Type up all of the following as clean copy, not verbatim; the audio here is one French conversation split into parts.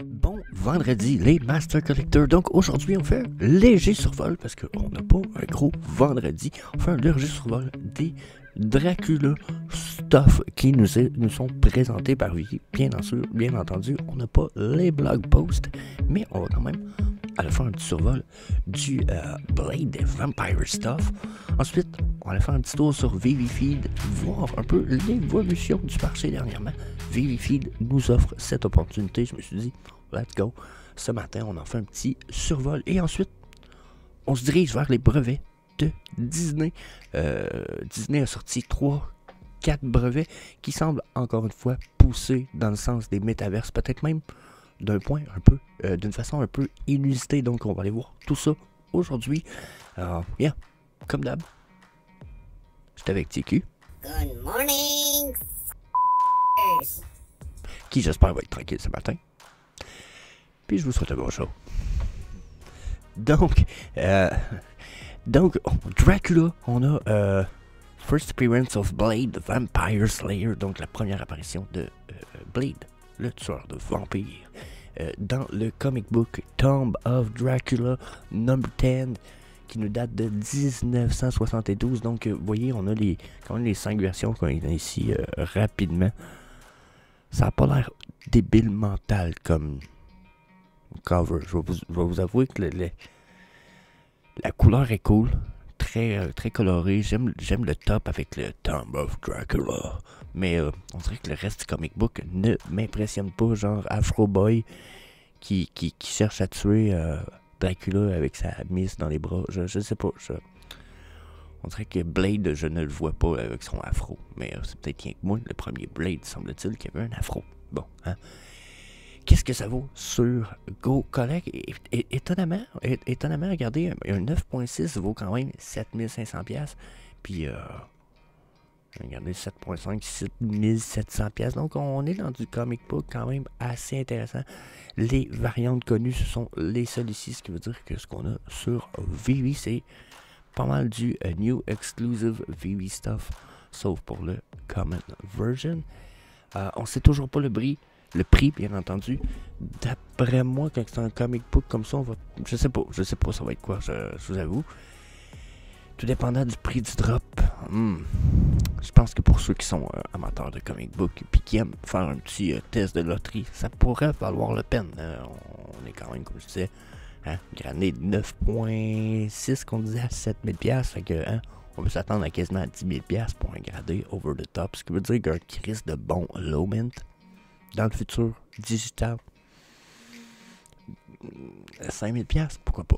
Bon vendredi, les Master Collectors. Donc aujourd'hui, on fait un léger survol parce qu'on n'a pas un gros vendredi. On fait un léger survol des Dracula stuff qui nous sont présentés par Vicky. Bien entendu, on n'a pas les blog posts, mais on va quand même aller faire un petit survol du Blade Vampire stuff. Ensuite, on va aller faire un petit tour sur VVFeed, voir un peu l'évolution du marché dernièrement. VVFeed nous offre cette opportunité. Je me suis dit, let's go. Ce matin, on en fait un petit survol. Et ensuite, on se dirige vers les brevets de Disney. Disney a sorti 3-4 brevets qui semblent encore une fois pousser dans le sens des métaverses, peut-être même d'une façon un peu inusitée. Donc, on va aller voir tout ça aujourd'hui. Alors, yeah, comme d'hab, j'étais avec TQ. Good morning, Qui j'espère va être tranquille ce matin. Puis je vous souhaite un bon show. Donc, Dracula, on a First Appearance of Blade, the Vampire Slayer, donc la première apparition de Blade, le tueur de vampires, dans le comic book Tomb of Dracula number 10, qui nous date de 1972. Donc, vous voyez, on a quand même les 5 versions qu'on a ici rapidement. Ça n'a pas l'air débile mental comme cover. Je vais vous avouer que la couleur est cool, très colorée. J'aime le top avec le Tomb of Dracula. Mais on dirait que le reste du comic book ne m'impressionne pas. Genre Afro Boy qui cherche à tuer Dracula avec sa miss dans les bras. Je sais pas. On dirait que Blade, je ne le vois pas avec son afro. Mais c'est peut-être rien que moi. Le premier Blade, semble-t-il, qu'il y avait un afro. Bon, hein. Qu'est-ce que ça vaut sur Go Collect? Étonnamment, regardez, un 9.6 vaut quand même 7500$. Puis, regardez, 7.5, 6700$. Donc, on est dans du comic book quand même assez intéressant. Les variantes connues, ce sont les seules ici. Ce qui veut dire que ce qu'on a sur VV, c'est pas mal du New Exclusive VV Stuff, sauf pour le Common Version. On sait toujours pas le prix, bien entendu. D'après moi, quand c'est un comic book comme ça, je sais pas, ça va être quoi, je vous avoue. Tout dépendant du prix du drop. Je pense que pour ceux qui sont amateurs de comic book et qui aiment faire un petit test de loterie, ça pourrait valoir la peine. On est quand même, comme je disais, gradé de 9.6 qu'on disait à 7000$. Fait que, on peut s'attendre à quasiment 10 000$ pour un gradé over the top. Ce qui veut dire qu'un crise de bon low mint dans le futur digital, 5000$, pourquoi pas?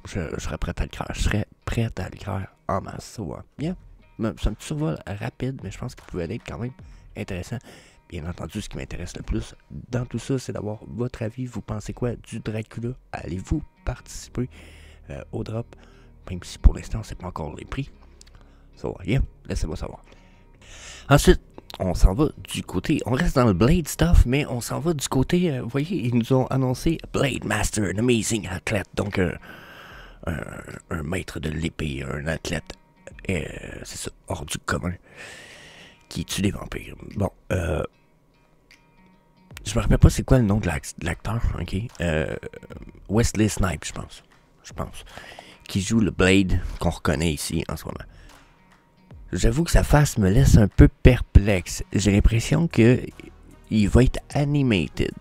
Je serais prêt à le faire. Je serais prêt à le faire en masse. Ça va bien. C'est un petit survol rapide, mais je pense qu'il pouvait être quand même intéressant. Bien entendu, ce qui m'intéresse le plus dans tout ça, c'est d'avoir votre avis. Vous pensez quoi du Dracula? Allez-vous participer au drop? Même si pour l'instant, on ne sait pas encore les prix. Ça va, yeah, laissez-moi savoir. Ensuite, on s'en va du côté, on reste dans le Blade stuff, mais on s'en va du côté, vous voyez, ils nous ont annoncé Blade Master, un amazing athlète, donc un maître de l'épée, un athlète, c'est ça, hors du commun, qui tue des vampires. Bon, je me rappelle pas c'est quoi le nom de l'acteur, ok, Wesley Snipes, je pense, qui joue le Blade qu'on reconnaît ici en ce moment. J'avoue que sa face me laisse un peu perplexe. J'ai l'impression que il va être animated,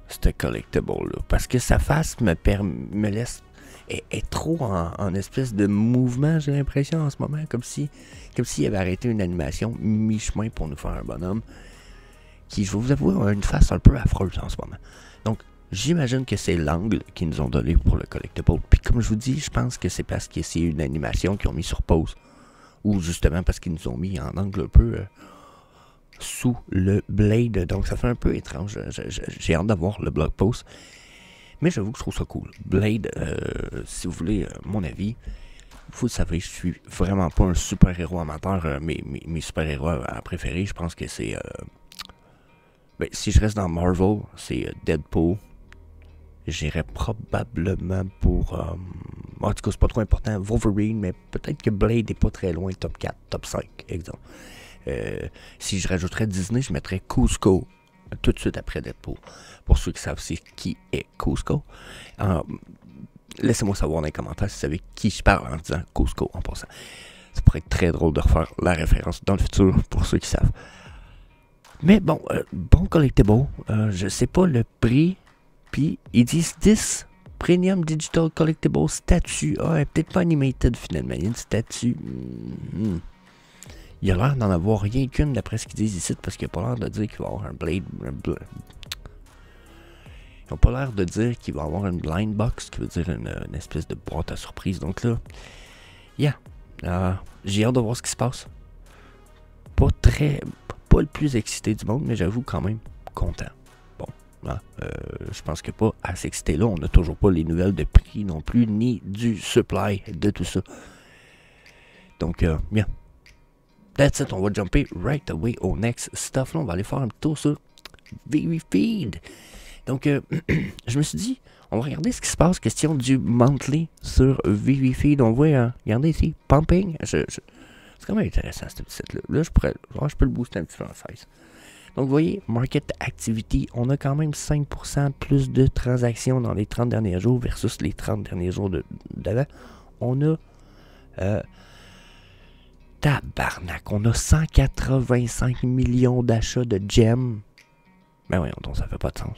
ce collectible-là. Parce que sa face me laisse... est trop en espèce de mouvement, j'ai l'impression, en ce moment. Comme s'il avait arrêté une animation mi-chemin pour nous faire un bonhomme. Qui, je vais vous avouer, a une face un peu affreuse en ce moment. Donc, j'imagine que c'est l'angle qu'ils nous ont donné pour le collectible. Puis comme je vous dis, je pense que c'est parce que c'est une animation qu'ils ont mis sur pause. Ou justement parce qu'ils nous ont mis en angle un peu sous le Blade. Donc ça fait un peu étrange. J'ai hâte d'avoir le blog post. Mais j'avoue que je trouve ça cool. Blade, si vous voulez mon avis, vous le savez, je suis vraiment pas un super-héros amateur. Mes super-héros préférés, je pense que c'est... si je reste dans Marvel, c'est Deadpool. J'irais probablement pour... en tout cas, c'est pas trop important. Wolverine, mais peut-être que Blade est pas très loin. Top 4, top 5, exemple. Si je rajouterais Disney, je mettrais Cusco tout de suite après Deadpool. Pour ceux qui savent c'est qui est Cusco. Laissez-moi savoir dans les commentaires si vous savez qui je parle en disant Cusco en passant. Ça pourrait être très drôle de refaire la référence dans le futur pour ceux qui savent. Mais bon, bon collectible. Je sais pas le prix. Puis ils disent 10 Premium Digital Collectible statue. Peut-être pas animated finalement. Il y a une statue. Il a l'air d'en avoir rien qu'une d'après ce qu'ils disent ici, parce qu'il n'a pas l'air de dire qu'il va y avoir un Blade. Ils n'ont pas l'air de dire qu'il va y avoir une blind box, qui veut dire une espèce de boîte à surprise. Donc là, j'ai hâte de voir ce qui se passe. Pas le plus excité du monde, mais j'avoue quand même content. Bon, je pense que pas à s'exciter là. On n'a toujours pas les nouvelles de prix non plus, ni du supply de tout ça. Donc, bien. That's it, on va jumper right away au next stuff. Là, on va aller faire un tour sur VeVeFeed. Donc, je me suis dit, on va regarder ce qui se passe. Question du monthly sur VeVeFeed. On voit, regardez ici, pumping. C'est quand même intéressant, ce petit site-là. Là, je peux le booster un petit peu en size. Donc, vous voyez, Market Activity, on a quand même 5% plus de transactions dans les 30 derniers jours versus les 30 derniers jours d'avant. On a... tabarnak, on a 185 millions d'achats de gems. Ben voyons donc, ça fait pas de sens.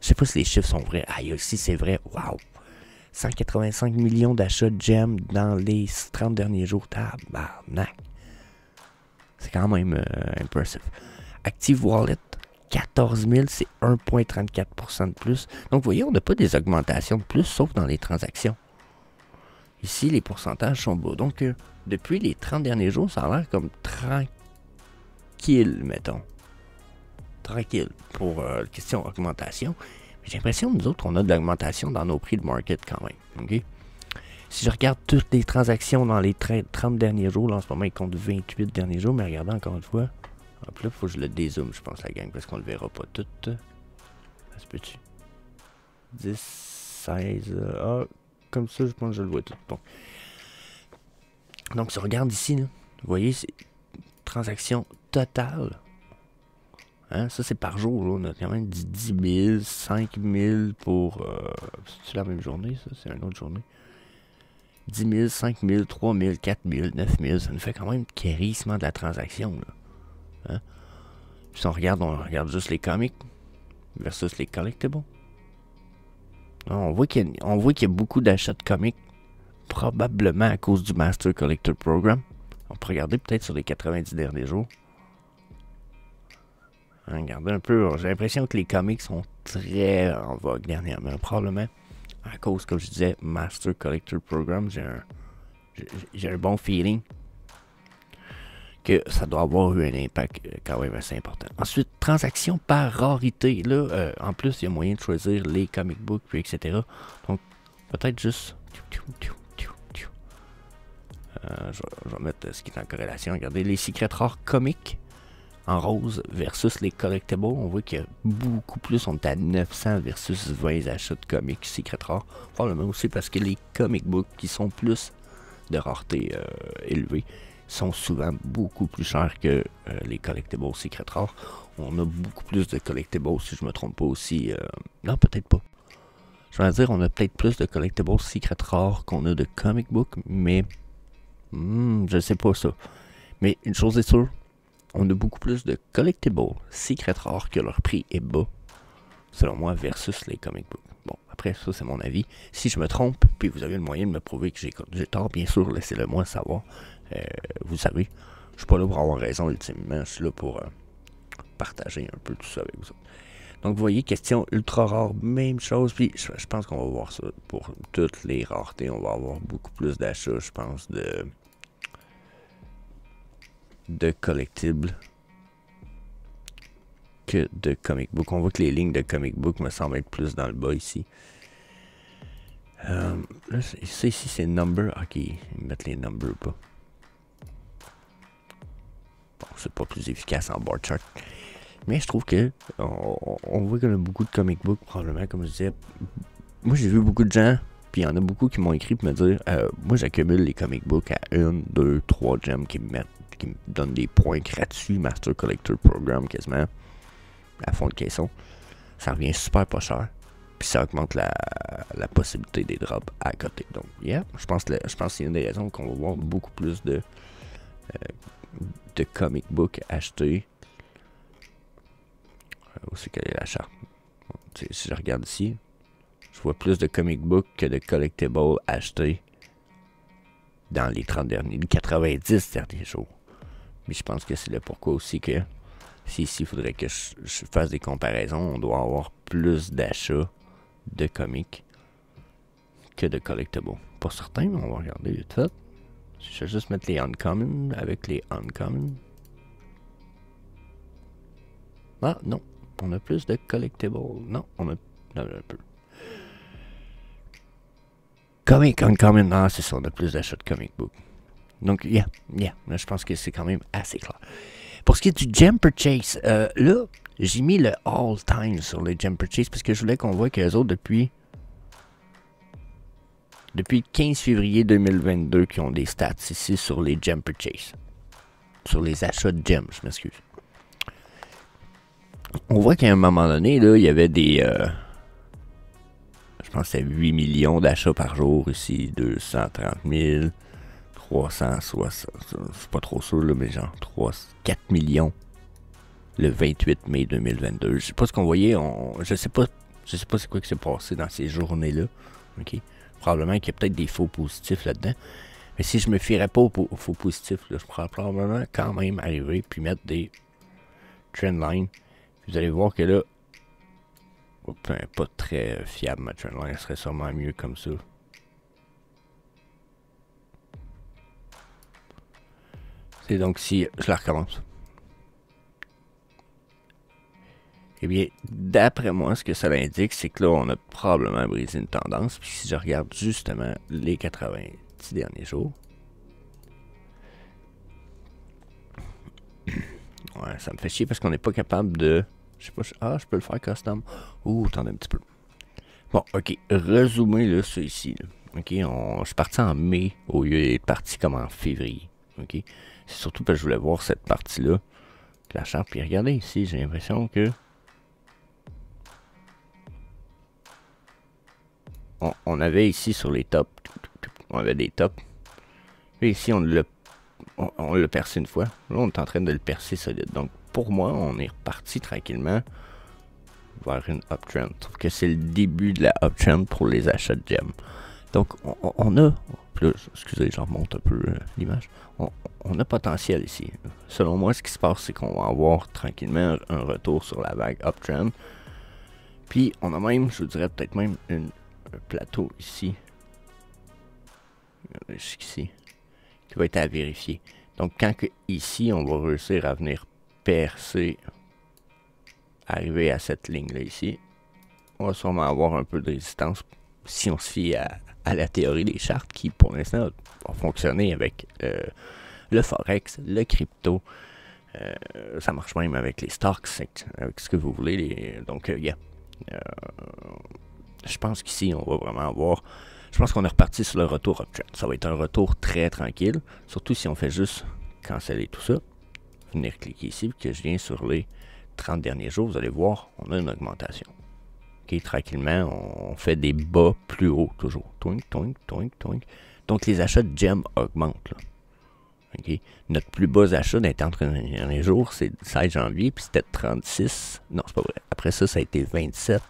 Je sais pas si les chiffres sont vrais. Si c'est vrai, wow. 185 millions d'achats de gems dans les 30 derniers jours. Tabarnak. C'est quand même impressive. Active Wallet, 14 000, c'est 1,34% de plus. Donc vous voyez, on n'a pas des augmentations de plus, sauf dans les transactions. Ici, les pourcentages sont bas. Donc, depuis les 30 derniers jours, ça a l'air comme tranquille, mettons. Tranquille pour la question augmentation. J'ai l'impression que nous autres, on a de l'augmentation dans nos prix de market quand même. Okay? Si je regarde toutes les transactions dans les 30 derniers jours, là, en ce moment, ils comptent 28 derniers jours, mais regardez encore une fois. Hop là, il faut que je le dézoome, je pense, la gang, parce qu'on ne le verra pas tout. Ça se peut-tu? 10, 16... comme ça, je pense que je le vois tout. Bon. Donc, si on regarde ici, là, vous voyez, c'est transaction totale. Hein, ça, c'est par jour. Là. On a quand même dit 10 000, 5 000 pour... c'est la même journée, ça? C'est une autre journée. 10 000, 5 000, 3 000, 4 000, 9 000. Ça nous fait quand même guérissement de la transaction. Là. Hein? Puis si on regarde juste les comics versus les collectibles. On voit qu'il y a beaucoup d'achats de comics, probablement à cause du Master Collector Program. On peut regarder peut-être sur les 90 derniers jours. Regardez un peu, j'ai l'impression que les comics sont très en vogue dernièrement. Probablement à cause, comme je disais, Master Collector Program. J'ai un bon feeling que ça doit avoir eu un impact quand même assez important. Ensuite, transactions par rarité. Là, en plus, il y a moyen de choisir les comic books, puis etc. Donc, peut-être juste... je vais mettre ce qui est en corrélation. Regardez, les secrets rares comiques en rose versus les collectibles. On voit qu'il y a beaucoup plus. On est à 900 versus 20 achats de comics secrets rares. Probablement aussi parce que les comic books qui sont plus de rareté élevée sont souvent beaucoup plus chers que les collectibles secret rares. On a beaucoup plus de collectibles, si je me trompe pas aussi. Non, peut-être pas. Je vais dire, on a peut-être plus de collectibles secret rares qu'on a de comic book, mais je sais pas ça. Mais une chose est sûre, on a beaucoup plus de collectibles secret rares que leur prix est bas, selon moi, versus les comic books. Bon, après ça, c'est mon avis. Si je me trompe, puis vous avez le moyen de me prouver que j'ai tort, bien sûr, laissez-le moi savoir. Vous savez, je suis pas là pour avoir raison ultimement, je suis là pour partager un peu tout ça avec vous. Donc vous voyez, question ultra rare, même chose, puis je pense qu'on va voir ça pour toutes les raretés, on va avoir beaucoup plus d'achats, je pense, de collectibles que de comic book. On voit que les lignes de comic book me semblent être plus dans le bas ici. Là, ça ici c'est number, ok, ils mettent les numbers pas. Bon, c'est pas plus efficace en bar chart. Mais je trouve que on voit qu'on a beaucoup de comic books, probablement, comme je disais. Moi, j'ai vu beaucoup de gens, puis il y en a beaucoup qui m'ont écrit pour me dire moi, j'accumule les comic books à 1, 2, 3 gems qui me donnent des points gratuits, Master Collector Program quasiment. à fond de caisson. Ça revient super pas cher. Puis ça augmente la possibilité des drops à côté. Donc, yeah, je pense que c'est une des raisons qu'on va voir beaucoup plus de comic book achetés. Où c'est qu'elle est la charte? Si je regarde ici, je vois plus de comic book que de collectibles achetés dans les 90 derniers jours. Mais je pense que c'est le pourquoi aussi que si ici il faudrait que je fasse des comparaisons, on doit avoir plus d'achats de comics que de collectibles. Pas certain, mais on va regarder vite fait. Je vais juste mettre les uncommon avec les uncommon. Ah non, on a plus de collectibles. Non, on a un peu. Comic uncommon, ah c'est ça, on a plus d'achats de comic book. Donc, yeah, je pense que c'est quand même assez clair. Pour ce qui est du Gem Purchase, là, j'ai mis le all-time sur les Gem Purchase parce que je voulais qu'on voit que les autres, depuis le 15 février 2022, qui ont des stats ici sur les Gem Purchase. Sur les achats de gems, je m'excuse. On voit qu'à un moment donné, là, il y avait des... je pense que c'était 8 millions d'achats par jour ici, 230 000... 360, c'est pas trop sûr, là, mais genre 4 millions le 28 mai 2022. Je sais pas ce qu'on voyait, je sais pas c'est quoi qui s'est passé dans ces journées-là. Ok, probablement qu'il y a peut-être des faux positifs là-dedans. Mais si je me fierais pas aux faux positifs, là, je pourrais probablement quand même arriver puis mettre des trendlines. Vous allez voir que là, pas très fiable ma trendline, elle serait sûrement mieux comme ça. Et donc, si je la recommence. Eh bien, d'après moi, ce que ça indique, c'est que là, on a probablement brisé une tendance. Puis si je regarde justement les 90 derniers jours. Ouais, ça me fait chier parce qu'on n'est pas capable de... Je sais pas, je peux le faire custom. Ouh, attendez un petit peu. Bon, ok, rezoomer là, ça ici. Là. Ok, je suis parti en mai au lieu d'être parti comme en février. Ok. C'est surtout parce que je voulais voir cette partie-là de la charte. Puis regardez ici, j'ai l'impression que... On avait ici sur les tops, on avait des tops. Et ici, on l'a percé une fois. Là, on est en train de le percer solide. Donc, pour moi, on est reparti tranquillement vers une uptrend. Je trouve que c'est le début de la uptrend pour les achats de gems. Donc, on a... Là, excusez, j'en remonte un peu l'image. On a potentiel ici. Selon moi, ce qui se passe, c'est qu'on va avoir tranquillement un retour sur la vague uptrend. Puis, on a même, je vous dirais peut-être même un plateau ici. Jusqu'ici. Qui va être à vérifier. Donc, quand ici, on va réussir à venir percer, arriver à cette ligne-là ici, on va sûrement avoir un peu de résistance si on se fie à la théorie des chartes qui, pour l'instant, a fonctionné avec le Forex, le crypto. Ça marche même avec les stocks, avec ce que vous voulez. Donc, yeah. Je pense qu'ici, on va vraiment avoir... Je pense qu'on est reparti sur le retour uptrend. Ça va être un retour très tranquille, surtout si on fait juste canceller tout ça. Venir cliquer ici, puis que je viens sur les 30 derniers jours, vous allez voir, on a une augmentation. Okay, tranquillement, on fait des bas plus hauts, toujours. Toink, toink, toink, toink. Donc, les achats de gems augmentent. Là. Okay. Notre plus bas achat d'un temps entre les derniers jours, c'est le 16 janvier, puis c'était 36. Non, c'est pas vrai. Après ça, ça a été 27.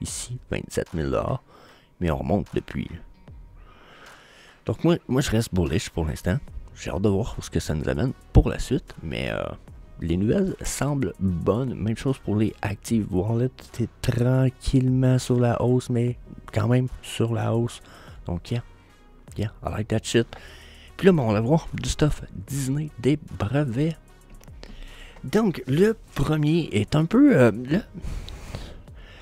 Ici, 27 000 $. Mais on remonte depuis. Donc, moi, je reste bullish pour l'instant. J'ai hâte de voir ce que ça nous amène pour la suite. Mais les nouvelles semblent bonnes. Même chose pour les Active Wallet. C'est tranquillement sur la hausse, mais quand même sur la hausse. Donc, yeah, I like that shit. Puis là, on va voir du stuff Disney, des brevets. Donc, le premier est un peu...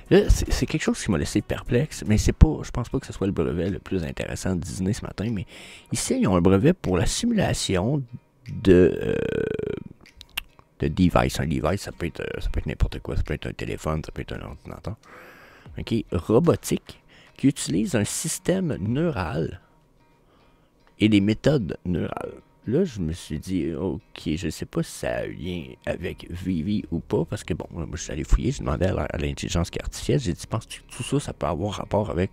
Là, c'est quelque chose qui m'a laissé perplexe, mais c'est pas, je pense pas que ce soit le brevet le plus intéressant de Disney ce matin, mais ici, ils ont un brevet pour la simulation de device. Un device, ça peut être n'importe quoi, ça peut être un téléphone, ça peut être un ordinateur. Ok, robotique, qui utilise un système neural et des méthodes neurales là, je me suis dit, ok, je sais pas si ça a un lien avec Vivi ou pas, parce que bon, moi, je suis allé fouiller, j'ai demandé à l'intelligence artificielle, j'ai dit, penses-tu que tout ça, ça peut avoir rapport avec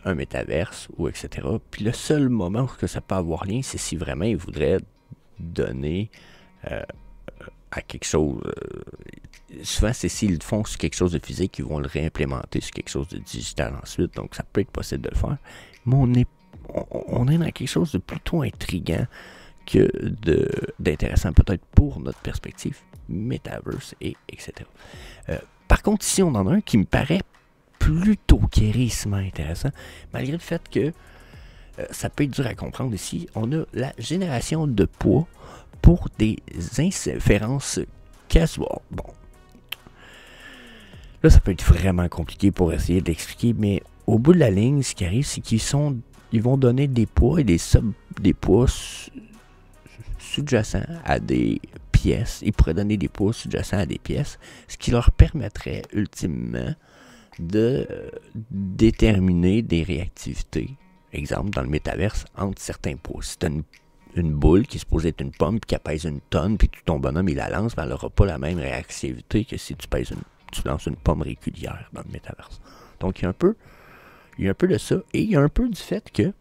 un métaverse ou etc. Puis le seul moment où ça peut avoir lien, c'est si vraiment ils voudraient donner à quelque chose. Souvent, c'est s'ils le font sur quelque chose de physique, ils vont le réimplémenter sur quelque chose de digital ensuite. Donc, ça peut être possible de le faire. Mais on est dans quelque chose de plutôt intriguant que d'intéressant peut-être pour notre perspective Metaverse et etc. Par contre, ici, on en a un qui me paraît plutôt quérissement intéressant, malgré le fait que ça peut être dur à comprendre ici. On a la génération de poids pour des inférences casual. Bon. Là, ça peut être vraiment compliqué pour essayer d'expliquer, mais au bout de la ligne, ce qui arrive, c'est qu'ils vont donner des poids et des poids sous-jacents à des pièces. Ils pourraient donner des poids sous-jacents à des pièces, ce qui leur permettrait ultimement de déterminer des réactivités, exemple dans le métaverse, entre certains poids. Si tu as une boule qui est supposée être une pomme puis qui pèse une tonne, puis ton bonhomme il la lance, ben, elle n'aura pas la même réactivité que si tu lances une pomme régulière dans le métaverse. Donc il y a un peu de ça, et il y a un peu du fait que,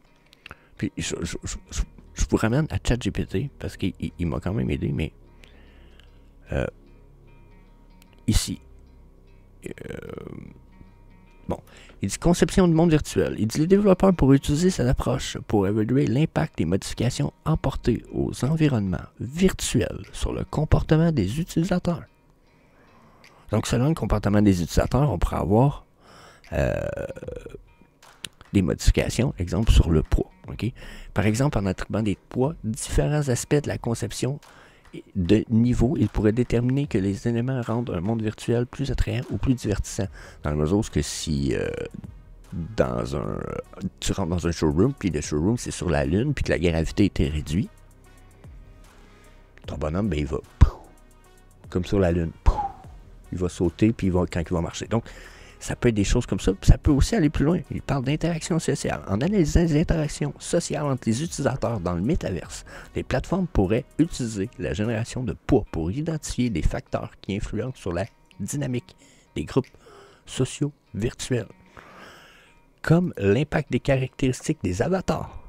puis je vous ramène à ChatGPT parce qu'il m'a quand même aidé, mais ici, bon, il dit conception du monde virtuel. Il dit les développeurs pourraient utiliser cette approche pour évaluer l'impact des modifications apportées aux environnements virtuels sur le comportement des utilisateurs. Donc, selon le comportement des utilisateurs, on pourrait avoir des modifications, exemple sur le poids. Okay? Par exemple, en attribuant des poids, différents aspects de la conception de niveau, il pourrait déterminer que les éléments rendent un monde virtuel plus attrayant ou plus divertissant. Dans la mesure où si tu rentres dans un showroom, puis le showroom c'est sur la Lune, puis que la gravité était réduite, ton bonhomme, ben, il va comme sur la Lune. Il va sauter, puis quand il va marcher. Donc, ça peut être des choses comme ça. Puis ça peut aussi aller plus loin. Il parle d'interaction sociale. En analysant les interactions sociales entre les utilisateurs dans le métaverse, les plateformes pourraient utiliser la génération de poids pour identifier des facteurs qui influencent sur la dynamique des groupes sociaux virtuels, comme l'impact des caractéristiques des avatars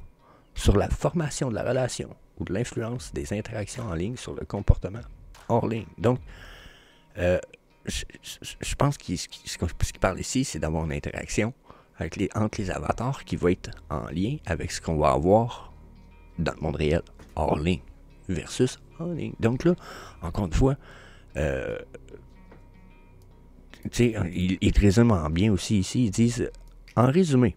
sur la formation de la relation ou de l'influence des interactions en ligne sur le comportement hors ligne. Donc, je pense que ce qu'il parle ici, c'est d'avoir une interaction entre les avatars qui va être en lien avec ce qu'on va avoir dans le monde réel, hors ligne, versus en ligne. Donc là, encore une fois, ils te résument bien aussi ici. Ils disent, en résumé,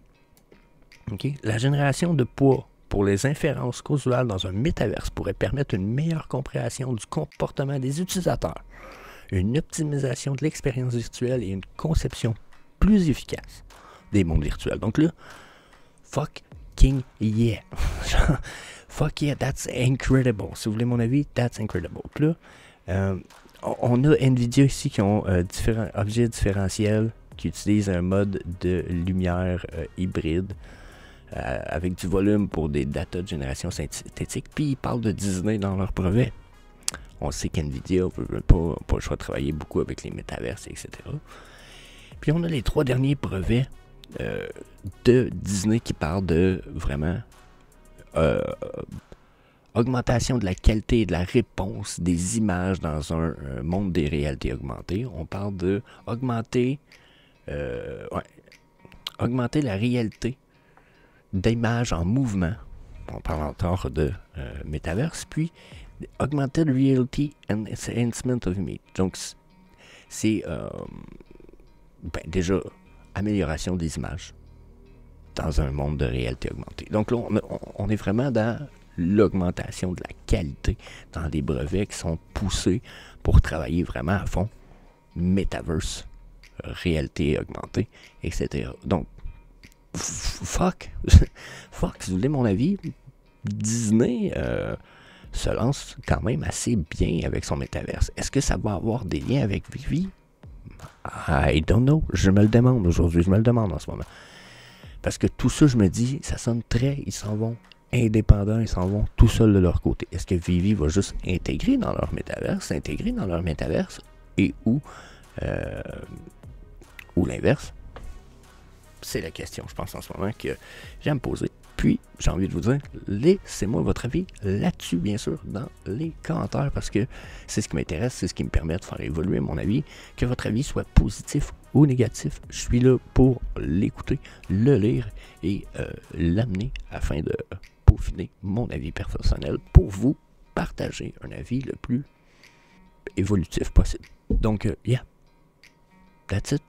la génération de poids pour les inférences causales dans un métaverse pourrait permettre une meilleure compréhension du comportement des utilisateurs, une optimisation de l'expérience virtuelle et une conception plus efficace des mondes virtuels. Donc là, fucking yeah. Fuck yeah, that's incredible. Si vous voulez mon avis, that's incredible. Puis là, on a NVIDIA ici qui ont différents objets différentiels qui utilisent un mode de lumière hybride avec du volume pour des data de génération synthétique. Puis ils parlent de Disney dans leur brevet. On sait qu'NVIDIA n'a pas le choix de travailler beaucoup avec les métaverses, etc. Puis on a les 3 derniers brevets de Disney qui parlent de vraiment augmentation de la qualité et de la réponse des images dans un monde des réalités augmentées. On parle de augmenter la réalité d'images en mouvement. On parle encore de métaverse. Puis Augmented Reality Enhancement of Image. Donc, c'est déjà amélioration des images dans un monde de réalité augmentée. Donc là, on est vraiment dans l'augmentation de la qualité dans des brevets qui sont poussés pour travailler vraiment à fond Metaverse, réalité augmentée, etc. Donc, fuck, si vous voulez mon avis, Disney se lance quand même assez bien avec son métaverse. Est-ce que ça va avoir des liens avec Vivi? I don't know. Je me le demande aujourd'hui. Je me le demande en ce moment. Parce que tout ça, je me dis, ça sonne très... Ils s'en vont indépendants, ils s'en vont tout seuls de leur côté. Est-ce que Vivi va juste intégrer dans leur métaverse, et ou l'inverse? C'est la question, je pense, en ce moment que j'aime poser. Puis, j'ai envie de vous dire, laissez-moi votre avis là-dessus, bien sûr, dans les commentaires, parce que c'est ce qui m'intéresse, c'est ce qui me permet de faire évoluer mon avis, que votre avis soit positif ou négatif. Je suis là pour l'écouter, le lire et l'amener afin de peaufiner mon avis personnel pour vous partager un avis le plus évolutif possible. Donc, yeah, that's it.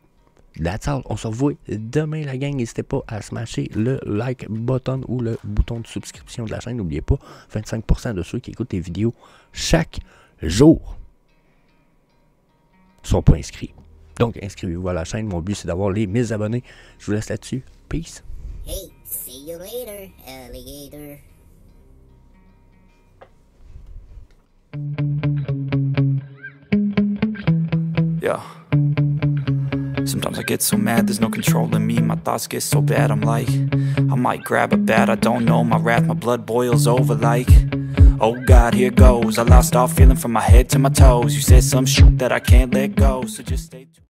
That's all. On se revoit demain, la gang. N'hésitez pas à smasher le like button ou le bouton de subscription de la chaîne. N'oubliez pas, 25% de ceux qui écoutent les vidéos chaque jour ne sont pas inscrits. Donc, inscrivez-vous à la chaîne. Mon but, c'est d'avoir les 1000 abonnés. Je vous laisse là-dessus. Peace. Hey, see you later, alligator. Yeah. Sometimes I get so mad, there's no controlling me. My thoughts get so bad, I'm like, I might grab a bat, I don't know. My wrath, my blood boils over like, oh God, here goes. I lost all feeling from my head to my toes. You said some shit that I can't let go, so just stay tuned.